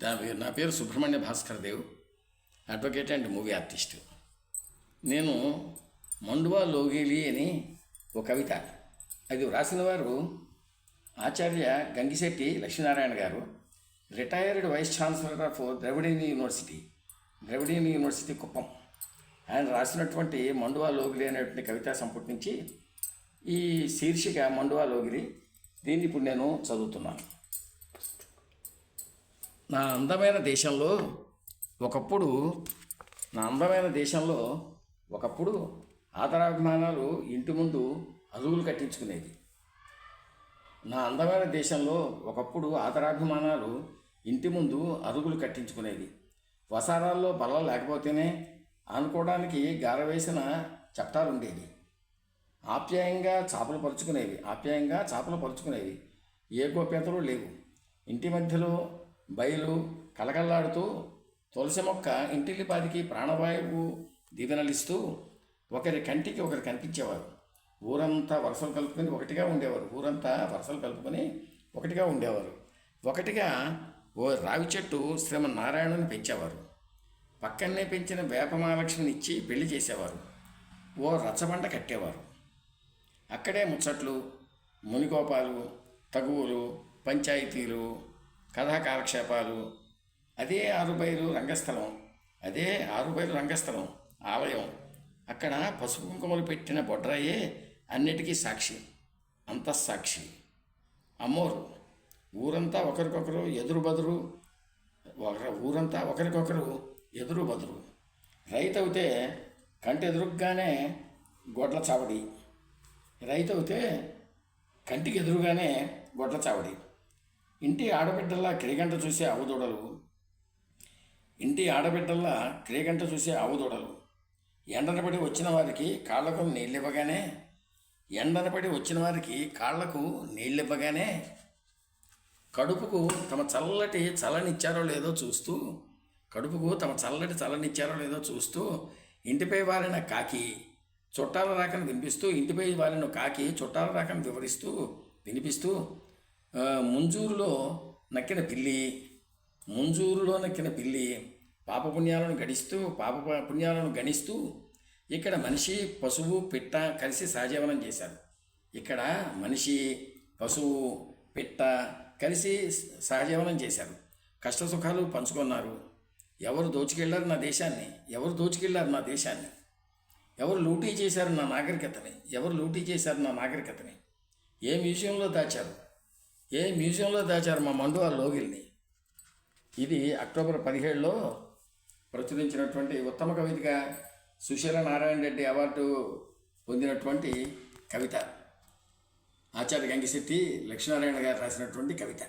నా పేరు Subrahmanya Bhaskar Dev, advocate and movie artist. నేను మండువా లోగిలి అని ఒక కవిత, అది వ్రాసిన వారు ఆచార్య Gangisetti Lakshminarayana garu, retired vice chancellor of Dravidian university Kuppam. ఆయన రాసినటువంటి మండువా లోగిలి అనేటువంటి కవితా సంపుటి నుంచి ఈ శీర్షిక మండువా లోగిలి. దీన్ని ఇప్పుడు నేను చదువుతున్నాను. నా అందమైన దేశంలో ఒకప్పుడు ఆదరాభిమానాలు ఇంటి ముందు అరుగులు కట్టించుకునేది. వసారాల్లో బల్ల లేకపోతేనే ఆనుకోవడానికి గారవేసిన చట్టాలు ఉండేవి. ఆప్యాయంగా చాపలు పరుచుకునేవి. ఏ గోప్యతలు లేవు. ఇంటి మధ్యలో బయలు కలకల్లాడుతూ తులసి మొక్క ఇంటిల్లిపాదికి ప్రాణవాయువు దీవెనలిస్తూ ఒకరి కంటికి ఒకరు కనిపించేవారు. ఊరంతా వరుసలు కలుపుకొని ఒకటిగా ఉండేవారు. ఒకటిగా ఓ రావి చెట్టు శ్రీమన్నారాయణుని పెంచేవారు. పక్కనే పెంచిన వేపమహాలక్ష్మిని ఇచ్చి పెళ్లి చేసేవారు. ఓ రచ్చబండ కట్టేవారు. అక్కడే ముచ్చట్లు, మునికోపాలు, తగువులు, పంచాయతీలు, కథా కాలక్షేపాలు. అదే ఆరుబయలు రంగస్థలం ఆలయం. అక్కడ పసుపు కుంకుమలు పెట్టిన బొడ్రాయే అన్నిటికీ సాక్షి, అంతఃసాక్షి. అమ్మోరు ఊరంతా ఒకరికొకరు ఎదురు బదురు. రైతు అయితే కంటికి ఎదురుగానే గొడ్ల చావడి. ఇంటి ఆడబిడ్డల్లా క్రీగంట చూసే ఆవుదూడలు. ఎండనపడి వచ్చిన వారికి కాళ్లకు నీళ్ళివ్వగానే కడుపుకు తమ చల్లటి చల్లనిచ్చారో లేదో చూస్తూ ఇంటిపై వాలిన కాకి చుట్టాల రాకను వినిపిస్తూ ముంజూరులో నక్కిన పిల్లి పాపపుణ్యాలను గణిస్తూ ఇక్కడ మనిషి పశువు పిట్ట కలిసి సహజీవనం చేశారు. కష్ట సుఖాలు పంచుకున్నారు. ఎవరు దోచుకెళ్లారు నా దేశాన్ని? ఎవరు లూటీ చేశారు నా నాగరికతని? ఏ మ్యూజియంలో దాచారు మా మండువా లోగిలిని? ఇది అక్టోబర్ 17లో ప్రచురించినటువంటి ఉత్తమ కవితగా సుశీల నారాయణ రెడ్డి అవార్డు పొందినటువంటి కవిత. ఆచార్య గంగిశెట్టి లక్ష్మీనారాయణ గారు రాసినటువంటి కవిత.